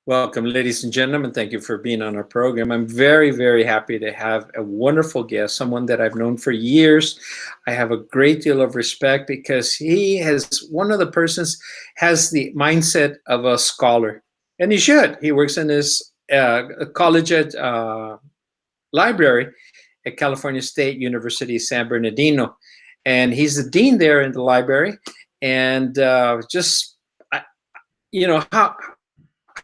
Welcome, ladies and gentlemen. Thank you for being on our program. I'm very, very happy to have a wonderful guest, someone that I've known for years. I have a great deal of respect because he has one of the persons has the mindset of a scholar, and he should. He works in his college at library at California State University, San Bernardino, and he's the dean there in the library. And just you know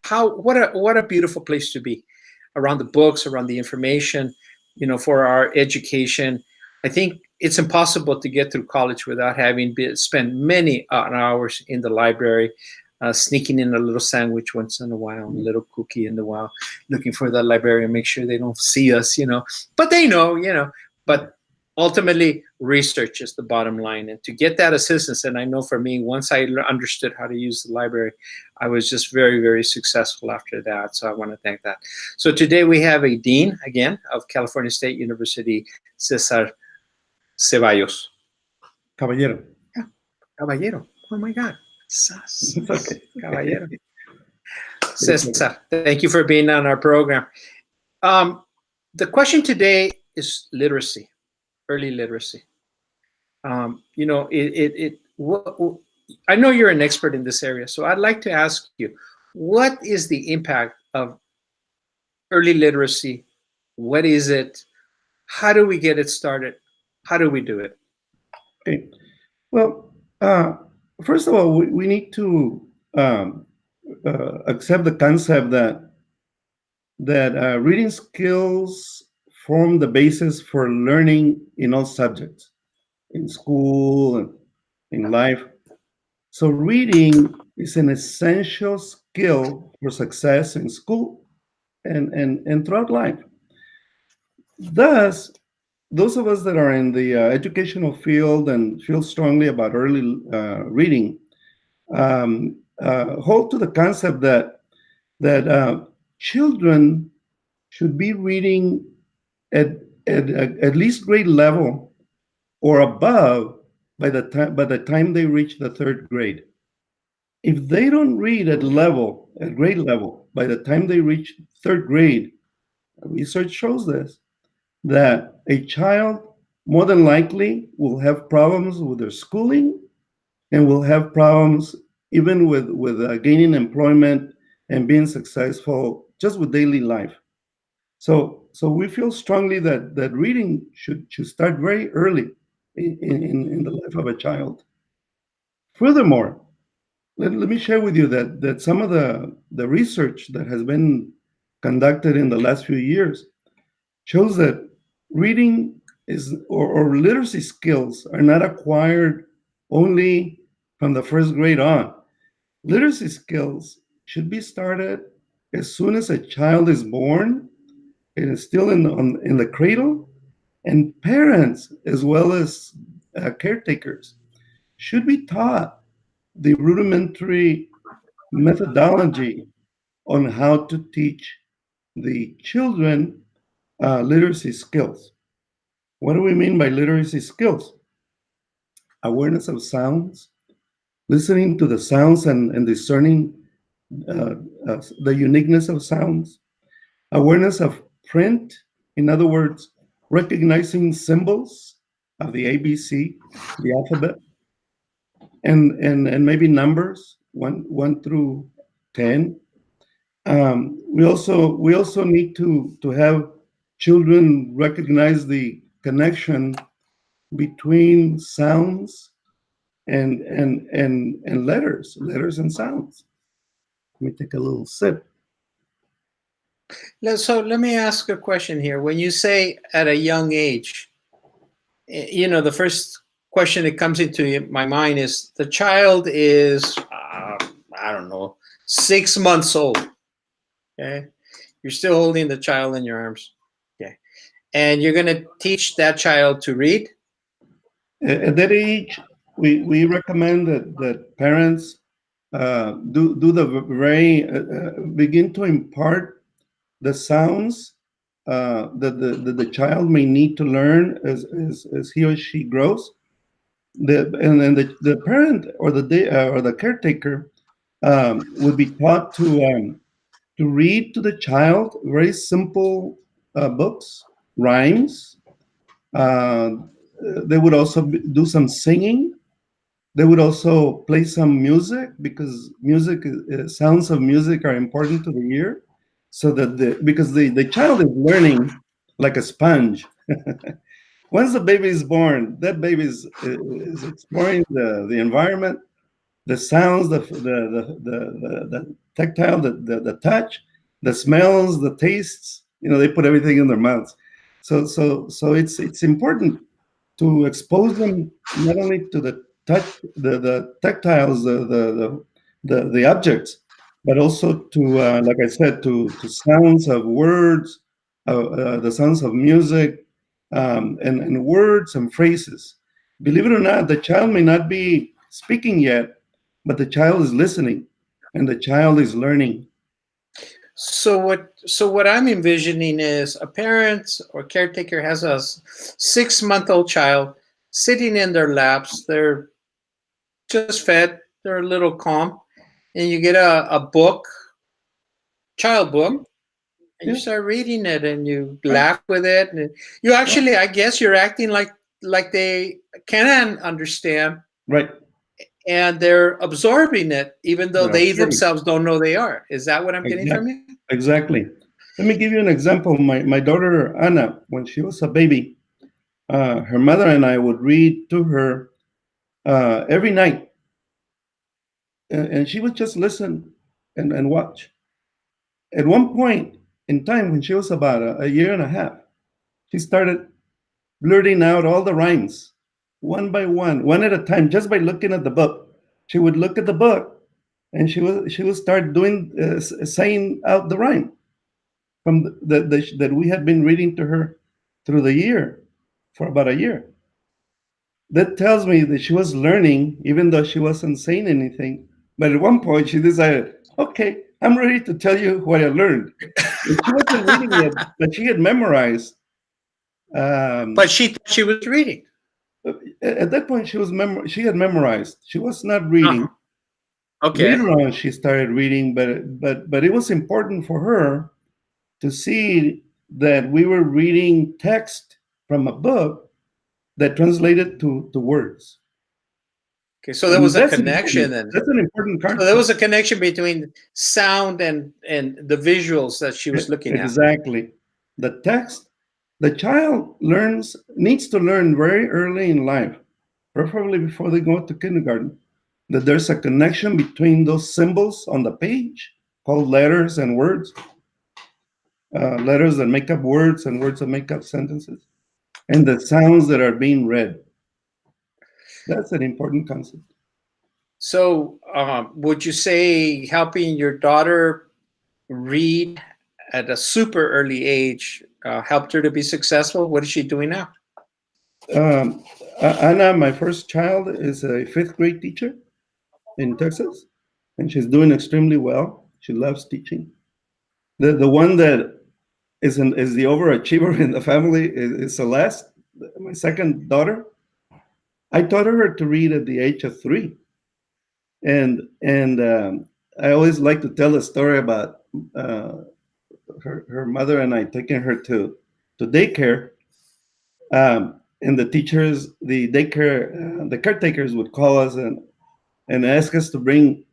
what a beautiful place to be, around the books, around the information, for our education. I think it's impossible to get through college without having spent many hours in the library, sneaking in a little sandwich once in a while, a little cookie in the while, looking for the librarian, make sure they don't see us, but they know. But ultimately, research is the bottom line. And to get that assistance, and I know for me, once I understood how to use the library, I was just very, very successful after that. So I want to thank that. So today we have a dean, again, of California State University, CESAR Ceballos. Caballero. Yeah, Caballero. Oh my God. Okay. Caballero. Cesar, thank you for being on our program. The question today is literacy. Early literacy. I know you're an expert in this area, so I'd like to ask you, what is the impact of early literacy? What is it? How do we get it started? How do we do it? Okay. Well, first of all, we need to accept the concept that reading skills form the basis for learning in all subjects, in school and in life. So reading is an essential skill for success in school and throughout life. Thus, those of us that are in the educational field and feel strongly about early reading hold to the concept that children should be reading at least grade level or above by the time they reach the third grade. If they don't read at grade level, by the time they reach third grade, research shows this, that a child more than likely will have problems with their schooling and will have problems even with gaining employment and being successful just with daily life. So we feel strongly that reading should start very early in the life of a child. Furthermore, let me share with you that some of the research that has been conducted in the last few years shows that reading or literacy skills are not acquired only from the first grade on. Literacy skills should be started as soon as a child is born and is still in the cradle, and parents as well as caretakers should be taught the rudimentary methodology on how to teach the children literacy skills. What do we mean by literacy skills? Awareness of sounds, listening to the sounds and discerning the uniqueness of sounds, awareness of print, in other words, recognizing symbols of the ABC, the alphabet, and maybe numbers, one through 10. We also need to have children recognize the connection between sounds and letters and sounds. Let me take a little sip. So let me ask a question here. When you say at a young age, the first question that comes into my mind is the child is, I don't know, 6 months old. Okay. You're still holding the child in your arms. Okay. And you're going to teach that child to read? At that age, we recommend that parents do the very begin to impart the sounds that the child may need to learn as he or she grows. The parent or the caretaker would be taught to to read to the child very simple books, rhymes. Uh, they would also do some singing. They would also play some music because sounds of music are important to the ear. So that because the child is learning like a sponge. Once the baby is born, that baby is exploring the environment, the sounds, the tactile, the touch, the smells, the tastes. They put everything in their mouths. So it's important to expose them not only to the touch, the tactiles, the objects, but also to, like I said, to sounds of words, the sounds of music, and words and phrases. Believe it or not, the child may not be speaking yet, but the child is listening, and the child is learning. So what I'm envisioning is a parent or caretaker has a 6-month-old child sitting in their laps. They're just fed. They're a little calm, and you get a book, child book, and you Yeah, start reading it, and you right, laugh with it, and you right, actually, I guess, you're acting like they can understand, right. and they're absorbing it, even though They're they observing. themselves don't know they are. Is that what I'm getting from Exactly. you? Exactly. Let me give you an example. My daughter Anna, when she was a baby, her mother and I would read to her every night, and she would just listen and watch. At one point in time, when she was about a year and a half, she started blurting out all the rhymes, one by one at a time, just by looking at the book. She would look at the book, and she would start doing saying out the rhyme from that we had been reading to her through the year for about a year. That tells me that she was learning, even though she wasn't saying anything. But at one point, she decided, okay, I'm ready to tell you what I learned. And she wasn't reading yet, but she had memorized. But Um, she thought she was reading. at that point, she had memorized. She was not Uh-huh. reading. Okay. Later on, she started reading, but it was important for her to see that we were reading text from a book that translated to words. Okay. So there And was a that's an important connection then. that's an important So there concept. was a connection between sound and the visuals that she was looking at. Exactly. The text, the child needs to learn very early in life, preferably before they go to kindergarten, that there's a connection between those symbols on the page called letters and words, letters that make up words and words that make up sentences, and the sounds that are being read. That's an important concept. So would you say helping your daughter read at a super early age helped her to be successful? What is she doing now? Um, Anna, my first child, is a fifth grade teacher in Texas, and she's doing extremely well. She loves teaching. The one that is the overachiever in the family is Celeste, my second daughter. I taught her to read at the age of 3, and I always like to tell a story about her mother and I taking her to daycare. And the teachers, the caretakers would call us and ask us to bring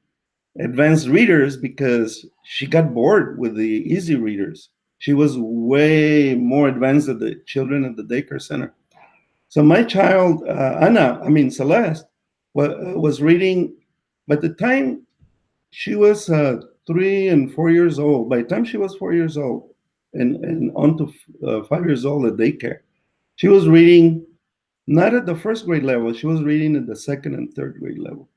advanced readers because she got bored with the easy readers. She was way more advanced than the children at the daycare center. So my child, Celeste, was reading. By the time she was 3 and 4 years old, by the time she was 4 years old and on to 5 years old at daycare, she was reading not at the first grade level. She was reading at the second and third grade level.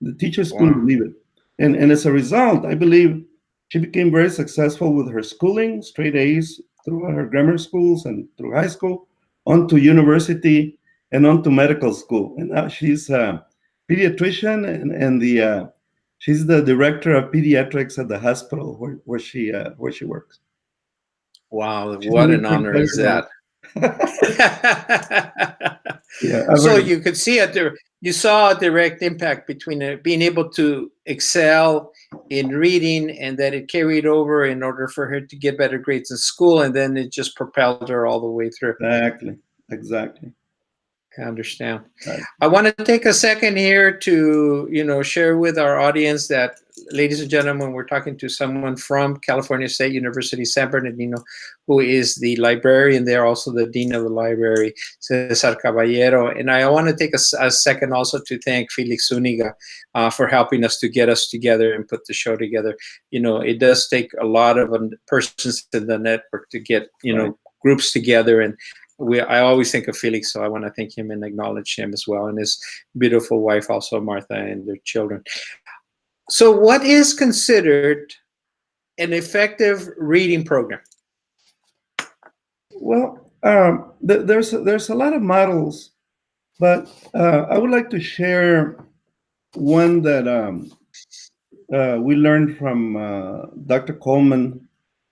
The teachers couldn't Wow. believe it. And as a result, I believe she became very successful with her schooling, straight A's through her grammar schools and through high school, on to university and on to medical school. And now she's a pediatrician and she's the director of pediatrics at the hospital where she works. Wow, She's what moving an pretty honor is fast. that. Yeah, I've So heard of you could see you saw a direct impact between being able to excel in reading, and that it carried over in order for her to get better grades in school, and then it just propelled her all the way through. Exactly. Exactly. I understand. Right. I want to take a second here to, share with our audience that, ladies and gentlemen, we're talking to someone from California State University, San Bernardino, who is the librarian there, also the dean of the library, CESAR Caballero. And I want to take a second also to thank Felix Zuniga for helping us to get us together and put the show together. It does take a lot of persons in the network to get, Right. groups together, and I always think of Felix, so I want to thank him and acknowledge him as well, and his beautiful wife, also Martha, and their children. So, what is considered an effective reading program? Well, there's a lot of models, but I would like to share one that we learned from Dr. Coleman,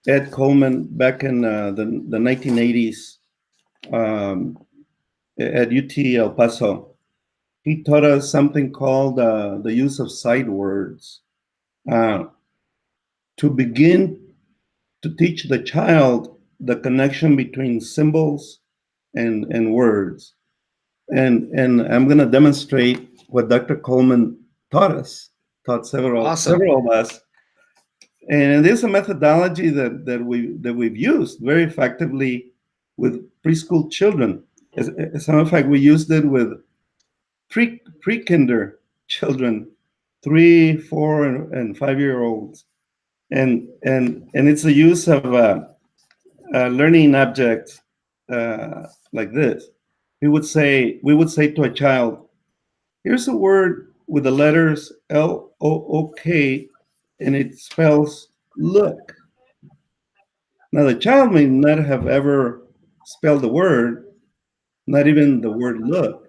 Ed Coleman, back in the 1980s um, at UT El Paso. He taught us something called the use of sight words uh, to begin to teach the child the connection between symbols and words. And I'm going to demonstrate what Dr. Coleman taught us, taught Awesome. several of us. And it is a methodology that we've used very effectively with preschool children. As a matter of fact, we used it with pre-kinder children, 3, 4, and 5 year olds, and it's the use of learning objects like this. We would say to a child, "Here's a word with the letters LOOK, and it spells look." Now, the child may not have ever spelled the word, not even the word look.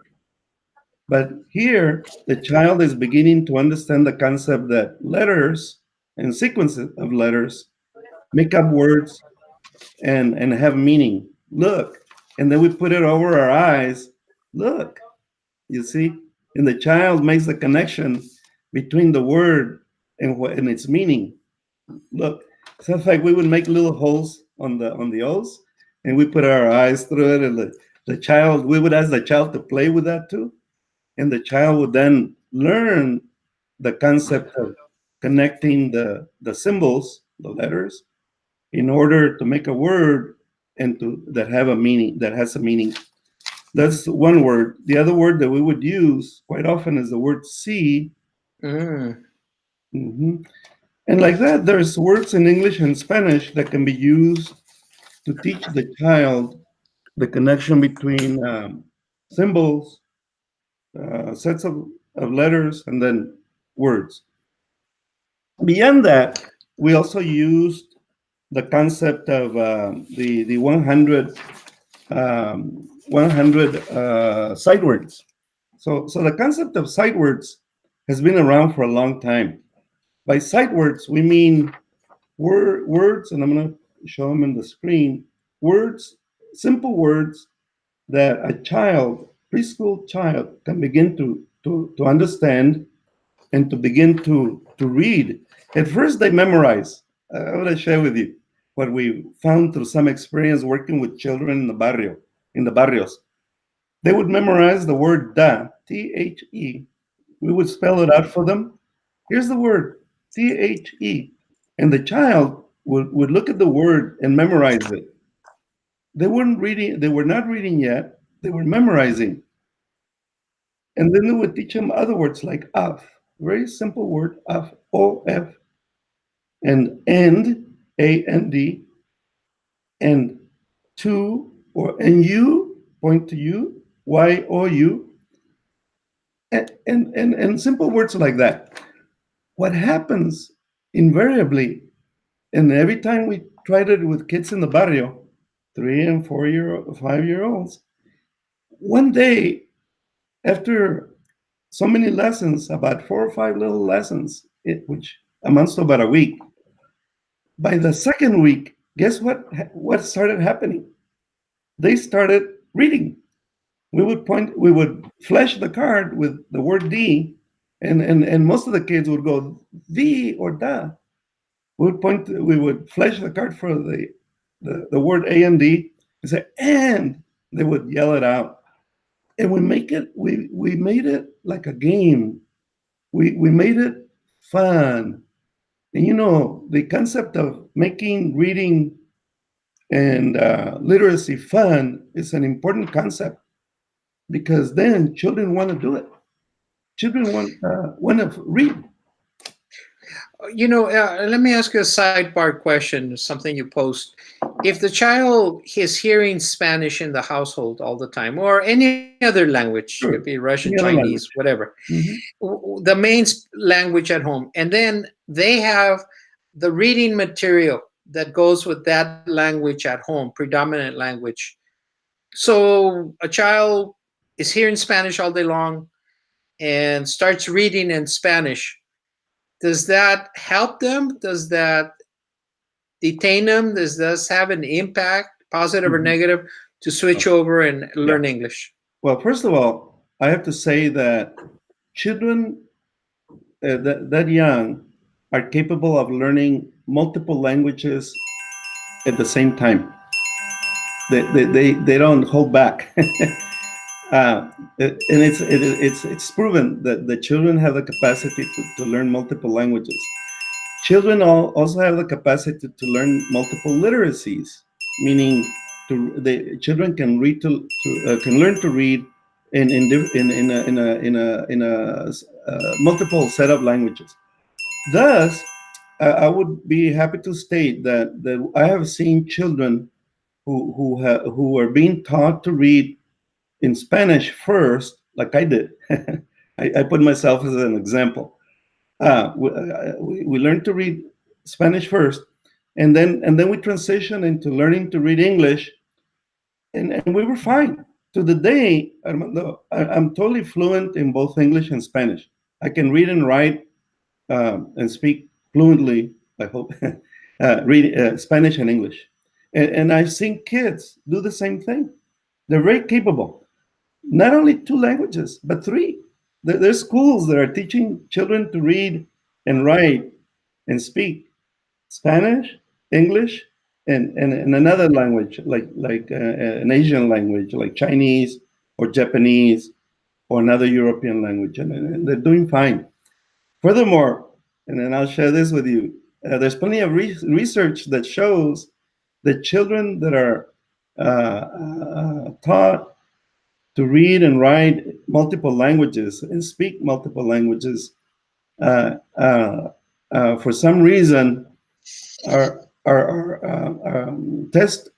But here, the child is beginning to understand the concept that letters and sequences of letters make up words and have meaning. Look. And then we put it over our eyes. Look. You see? And the child makes the connection between the word and its meaning. Look. So in fact, we would make little holes on the O's, and we put our eyes through it, and the child, we would ask the child to play with that too, and the child would then learn the concept of connecting the symbols, the letters, in order to make a word and that has a meaning. That's one word. The other word that we would use quite often is the word see. Mm. Mhm. And like that, there's words in English and Spanish that can be used to teach the child the connection between symbols, sets of letters, and then words. Beyond that, we also used the concept of the 100 sight words. So the concept of sight words has been around for a long time. By sight words, we mean words, and I'm going to show them in the screen. Words, simple words that a child, preschool child, can begin to understand and to begin to read. At first, they memorize. I want to share with you what we found through some experience working with children in the barrios. They would memorize the word da, T-H-E. We would spell it out for them. Here's the word, T-H-E. And the child would look at the word and memorize it. They were not reading yet, they were memorizing. And then they would teach them other words like of, very simple word, of, O-F, and end, A-N-D, and to, and you, point to you, Y-O-U, and simple words like that. What happens invariably, and every time we tried it with kids in the barrio, 5 year olds, one day after so many lessons, about 4 or 5 little lessons, which amounts to about a week. By the second week, guess what started happening? They started reading. We would flash the card with the word D, and most of the kids would go the or da. We would flash the card for the word A and D and say and. They would yell it out, and we made it like a game. We made it fun. And the concept of making reading and literacy fun is an important concept, because then children want to do it. Children want to read. Let me ask you a sidebar question, something you post. If the child is hearing Spanish in the household all the time, or any other language, Sure. could be Russian, Any other Chinese, language. whatever, Mhm. the main language at home, and then they have the reading material that goes with that language at home, predominant language. So a child is hearing Spanish all day long and starts reading in Spanish. Does that help them? Does that detain them? Does this have an impact, positive or Mhm. negative, to switch over and Yeah. learn English? Well, first of all, I have to say that children that young are capable of learning multiple languages at the same time. They don't hold back. And it's proven that the children have the capacity to learn multiple languages. Children also have the capacity to learn multiple literacies, meaning the children can can learn to read in a multiple set of languages. Thus, I would be happy to state that I have seen children who are being taught to read in Spanish first, like I did. I put myself as an example. We learned to read Spanish first, and then we transitioned into learning to read English, and we were fine. To the day, Armando, I'm totally fluent in both English and Spanish. I can read and write and speak fluently, I hope, read Spanish and English. And I've seen kids do the same thing. They're very capable. Not only two languages, but three. There's schools that are teaching children to read and write and speak Spanish, English, and another language like an Asian language like Chinese or Japanese or another European language, and they're doing fine. Furthermore, and then I'll share this with you. There's plenty of research that shows that children that are taught to read and write multiple languages and speak multiple languages, for some reason, are test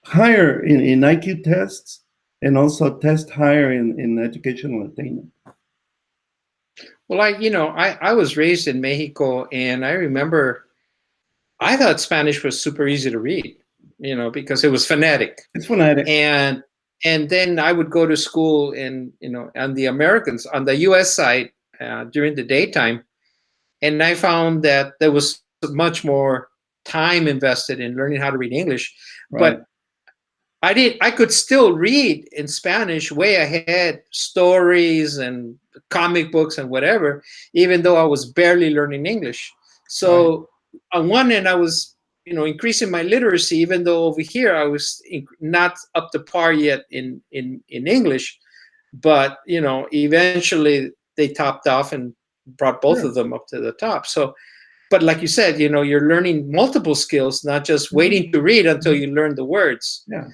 higher in IQ tests and also test higher in educational attainment. Well, I was raised in Mexico, and I remember I thought Spanish was super easy to read, because it was phonetic. It's phonetic. And then I would go to school in, on the U.S. side during the daytime, and I found that there was much more time invested in learning how to read English. Right. But I could still read in Spanish way ahead, stories and comic books and whatever, even though I was barely learning English. So on one end, I was, increasing my literacy, even though over here I was not up to par yet in English. But, eventually they topped off and brought both of them up to the top. So, but like you said, you're learning multiple skills, not just waiting to read until you learn the words. Yeah.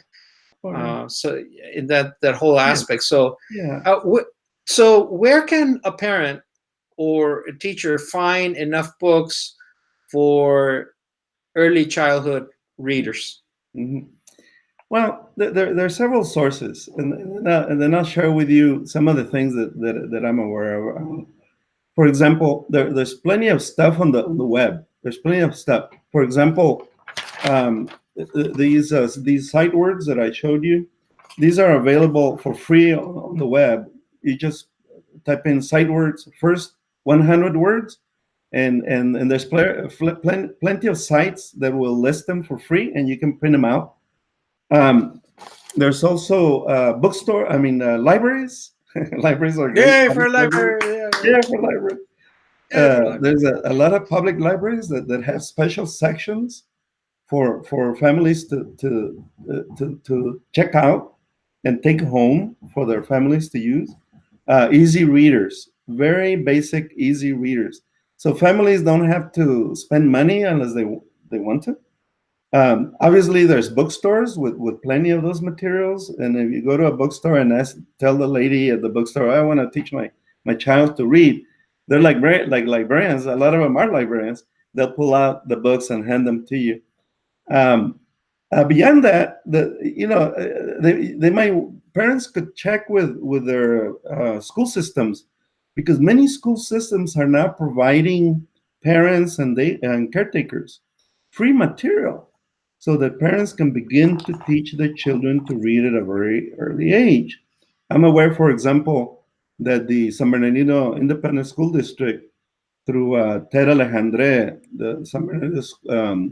So in that whole aspect. So, Yeah. So where can a parent or a teacher find enough books for early childhood readers? Mm-hmm. Well, there are several sources, and then I'll share with you some of the things that I'm aware of. For example, there's plenty of stuff on the web. There's plenty of stuff. For example, these sight words that I showed you, these are available for free on the web. You just type in sight words, first 100 words, and there's plenty of sites that will list them for free, and you can print them out. There's also libraries Libraries are great. Yay Public for libraries. library! Yeah, yeah. Yeah, for library. Yay for library! There's a lot of public libraries that have special sections for families to check out and take home for their families to use. Easy readers, very basic, easy readers. So families don't have to spend money unless they want to. Obviously, there's bookstores with plenty of those materials. And if you go to a bookstore and tell the lady at the bookstore, I want to teach my child to read, they're like librarians. A lot of them are librarians. They'll pull out the books and hand them to you. Um, Beyond that, they might parents could check with their school systems, because many school systems are now providing parents and caretakers free material so that parents can begin to teach their children to read at a very early age. I'm aware, for example, that the San Bernardino Independent School District, through Ted Alejandre, the San Bernardino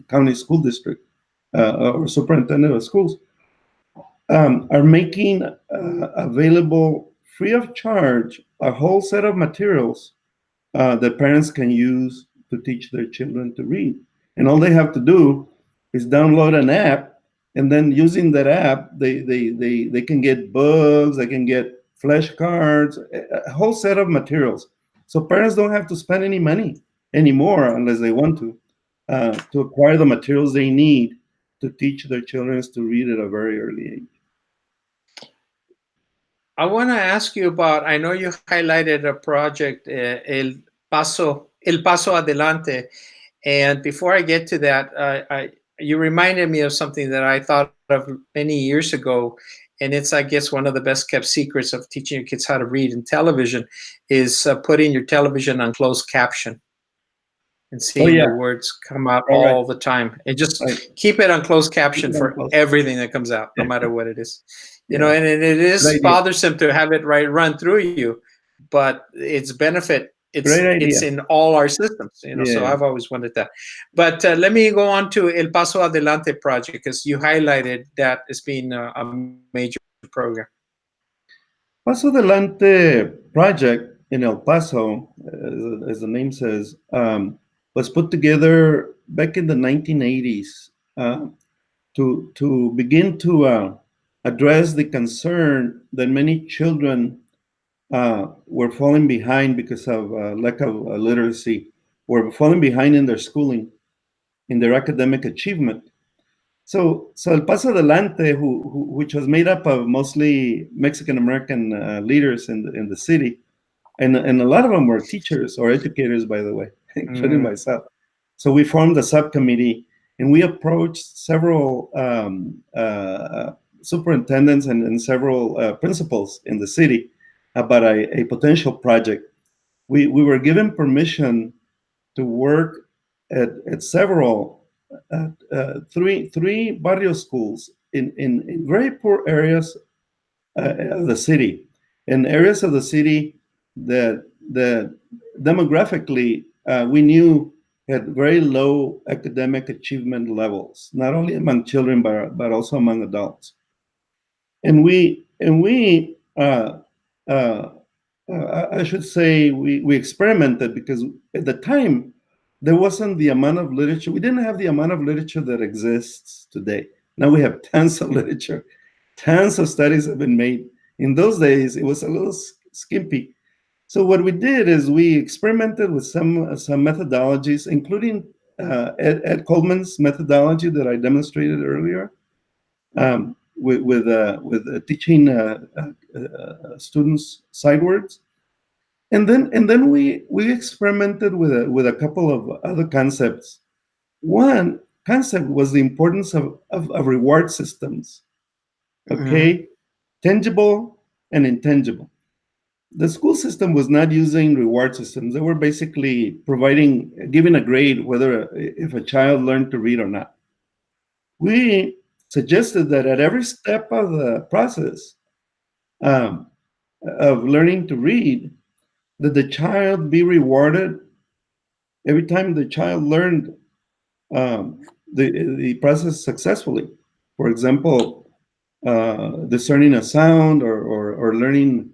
County School District, or superintendent of schools, are making available free of charge a whole set of materials that parents can use to teach their children to read. And all they have to do is download an app, and then using that app, they can get books, they can get flashcards, a whole set of materials. So parents don't have to spend any money anymore unless they want to acquire the materials they need to teach their children to read at a very early age. I want to ask you about. I know you highlighted a project, El Paso Adelante, and before I get to that, you reminded me of something that I thought of many years ago, and it's, I guess, one of the best kept secrets of teaching your kids how to read in television is putting your television on closed caption and Oh seeing yeah, the words come out all right, all the time, and just right. keep it on closed Keep caption it on for close. everything that comes out, no Yeah, matter what it is. yeah. And it Good is idea. bothersome to have it run through you, but its benefit, Great it's idea. in all our systems. So Yeah. I've always wanted that. But let me go on to El Paso Adelante project, because you highlighted that as being a major program. Paso Adelante project in El Paso, as the name says, was put together back in the 1980s to begin to address the concern that many children were falling behind because of lack of literacy, were falling behind in their schooling, in their academic achievement. So El Paso Adelante, which was made up of mostly Mexican American leaders in the city, and a lot of them were teachers or educators, by the way, including Mm. myself. So we formed a subcommittee, and we approached several superintendents and several principals in the city about a potential project. We were given permission to work at several three barrio schools in very poor areas of the city, in areas of the city that demographically we knew had very low academic achievement levels, not only among children but also among adults. And we I should say we experimented, because at the time there wasn't the amount of literature. We didn't have the amount of literature that exists today. Now we have tons of literature, tons of studies have been made. In those days, it was a little skimpy. So what we did is we experimented with some methodologies, including Ed Coleman's methodology that I demonstrated earlier, with teaching students sight words. And then we experimented with a couple of other concepts. One concept was the importance of reward systems, Mhm. okay? Tangible and intangible. The school system was not using reward systems. They were basically giving a grade whether if a child learned to read or not. We suggested that at every step of the process um, of learning to read, that the child be rewarded every time the child learned the process successfully. For example, discerning a sound or learning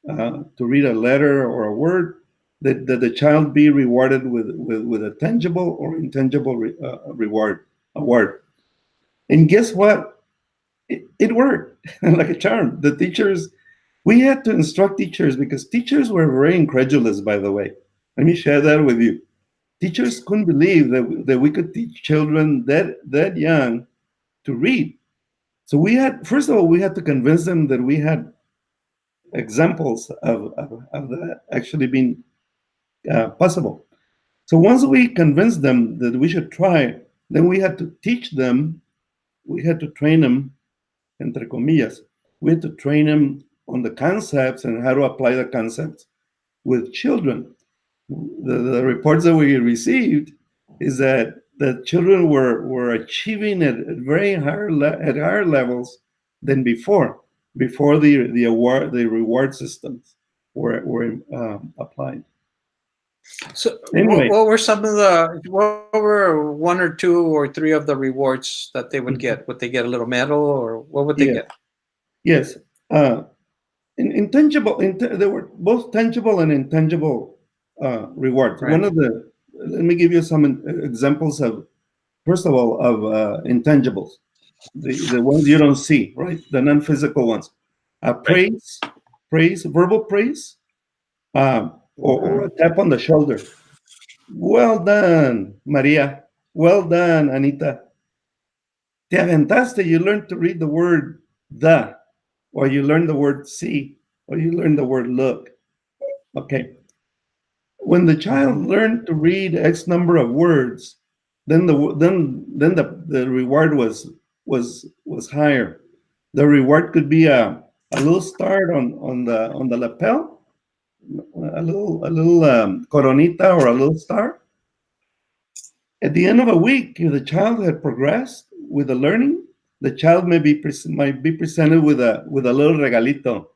to read a letter or a word, that the child be rewarded with a tangible or intangible reward award. And guess what? It worked like a charm. The teachers, we had to instruct teachers because teachers were very incredulous, by the way. Let me share that with you. Teachers couldn't believe that we could teach children that young to read. So we had, first of all, we had to convince them that we had examples of that actually being possible. So once we convinced them that we should try, then we had to teach them, we had to train them, entre comillas, we had to train them on the concepts and how to apply the concepts with children. The reports that we received is that the children were achieving at very at higher levels than before the reward systems were applied. So, Anyway, what were some of the? What were one or two or three of the rewards that they would get? Would they get a little medal, or what would they yeah, get? yes, intangible. There were both tangible and intangible rewards. Right. Let me give you some examples of, first of all, of intangibles, the ones you don't see, right? The non-physical ones. Right. Praise, verbal praise, or a tap on the shoulder. Well done, Maria. Well done, Anita. Te aventaste. You learned to read the word the, or you learned the word see, or you learned the word look. Okay. When the child learned to read X number of words, then the reward was higher. The reward could be a little star on the lapel, a little coronita or a little star. At the end of a week, if the child had progressed with the learning, the child might be presented with a little regalito,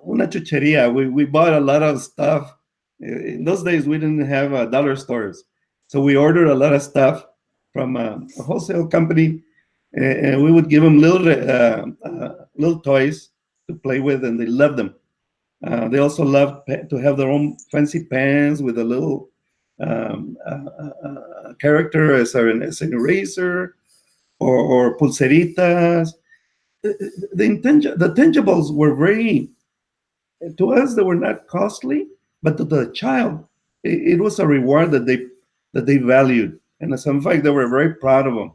una chucheria. We bought a lot of stuff. In those days, we didn't have dollar stores, so we ordered a lot of stuff from a wholesale company, and we would give them little toys to play with, and they loved them. They also loved to have their own fancy pens with a little character as an eraser, or pulseritas. The tangibles were very, to us, they were not costly, but to the child, it was a reward that they valued, and as a matter of fact, they were very proud of them.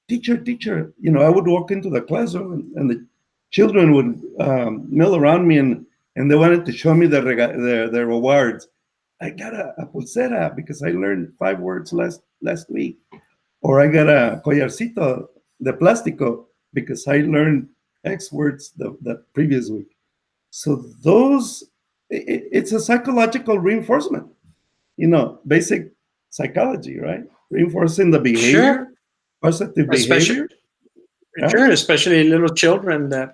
Teacher, I would walk into the classroom, and the children would mill around me, and they wanted to show me their rewards. I got a pulsera because I learned 5 words last week, or I got a collarcito de plástico because I learned X words the previous week. So it's a psychological reinforcement, basic psychology, right? Reinforcing the behavior, Sure. positive Especially, behavior. Right? sure, especially little children that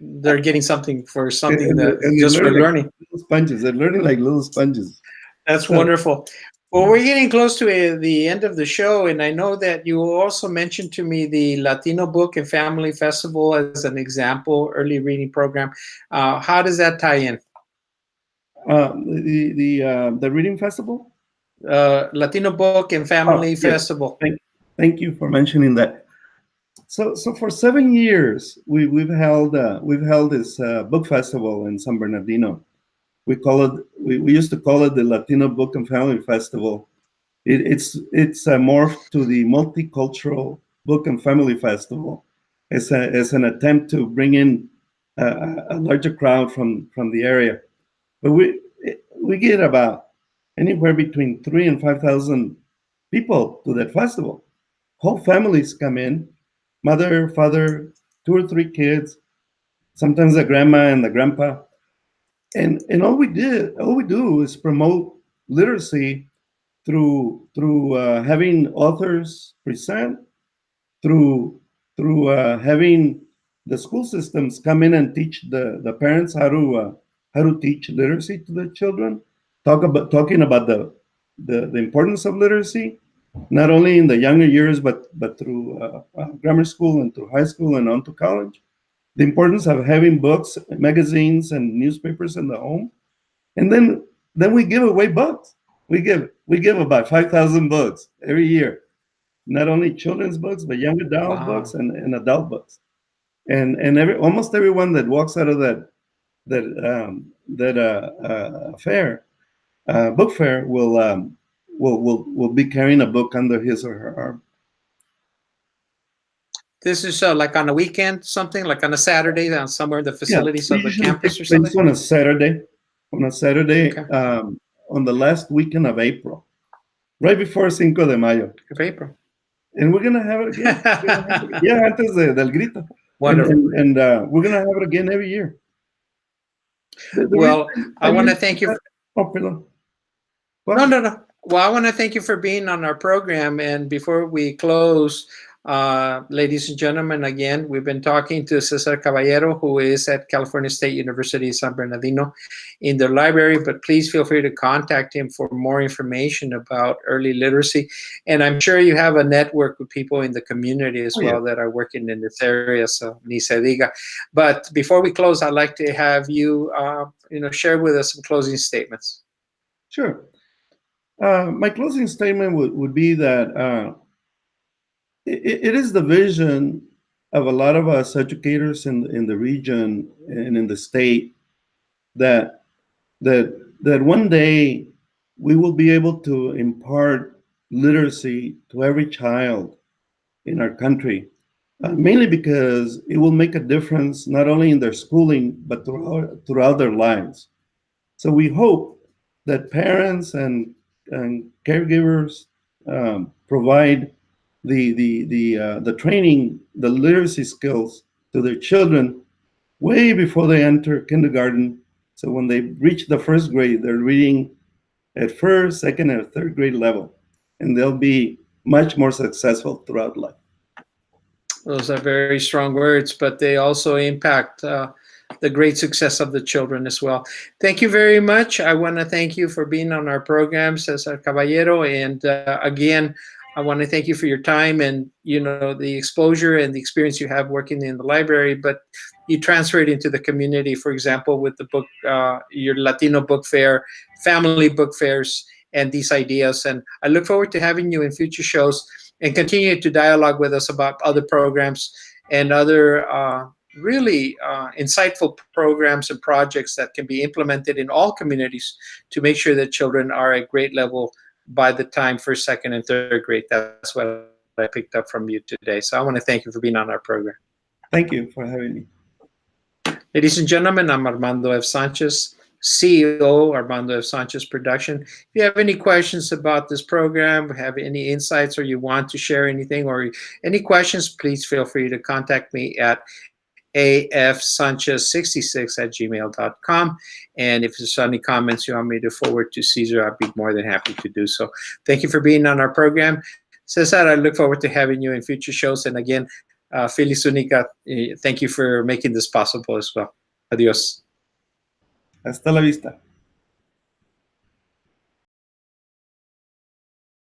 they're getting something for something that And they just for learn like learning. little sponges. They're learning like little sponges. That's So, wonderful. Well, we're getting close to the end of the show, and I know that you also mentioned to me the Latino Book and Family Festival as an example, early reading program. How does that tie in? the reading festival. Latino Book and Family Yes. Festival. Thank you for mentioning that. So for 7 years, we've held this book festival in San Bernardino. We used to call it the Latino Book and Family Festival. It's morphed to the Multicultural Book and Family Festival as an attempt to bring in a larger crowd from the area. But we get about anywhere between 3,000 and 5,000 people to that festival. Whole families come in, mother, father, 2 or 3 kids, sometimes the grandma and the grandpa. And all we do is promote literacy through having authors present, through having the school systems come in and teach the parents how to teach literacy to the children, talking about the importance of literacy, not only in the younger years but through grammar school and through high school and on to college. the importance of having books, magazines, and newspapers in the home. And then we give away books. We give about 5,000 books every year, not only children's books, but young adult books Wow. and adult books. And almost everyone that walks out of that fair, book fair, will be carrying a book under his or her arm. This is like on a weekend, something like on a Saturday, on somewhere in the Yeah, facilities it of the usually campus takes or place something. on a Saturday, Okay. on the last weekend of April, right before Cinco de Mayo. Of April. And we're gonna have it again. Yeah, antes del grito. Wonderful. And we're gonna have it again every year. The Well, reason I want to mentioned thank you. that- oh, perdón. Go No, ahead. no, no. Well, I want to thank you for being on our program. And before we close, ladies and gentlemen, again, we've been talking to CESAR Caballero, who is at California State University, San Bernardino, in the library. But please feel free to contact him for more information about early literacy. And I'm sure you have a network with people in the community as Oh, yeah. well that are working in this area. So ni se diga. But before we close, I'd like to have you, share with us some closing statements. Sure. My closing statement would be that it is the vision of a lot of us educators in the region and in the state that one day we will be able to impart literacy to every child in our country, mainly because it will make a difference not only in their schooling but throughout their lives. So we hope that parents and caregivers provide the training, the literacy skills to their children way before they enter kindergarten. So when they reach the first grade, they're reading at first, second, and third grade level, and they'll be much more successful throughout life. Those are very strong words, but they also impact the great success of the children as well. Thank you very much. I want to thank you for being on our program, Cesar Caballero. And again, I want to thank you for your time and the exposure and the experience you have working in the library, but you transfer it into the community, for example, with the book, your Latino book fair, family book fairs, and these ideas. And I look forward to having you in future shows and continue to dialogue with us about other programs and other really insightful programs and projects that can be implemented in all communities to make sure that children are at grade level by the time first, second, and third grade. That's what I picked up from you today. So I want to thank you for being on our program. Thank you for having me. Ladies and gentlemen, I'm Armando F. Sanchez, CEO, Armando F. Sanchez Production. If you have any questions about this program, have any insights, or you want to share anything, or any questions, please feel free to contact me at afsanchez66@gmail.com. And if there's any comments you want me to forward to Cesar, I'd be more than happy to do so. Thank you for being on our program. Cesar, I look forward to having you in future shows. And again, Feliz Única, thank you for making this possible as well. Adios. Hasta la vista.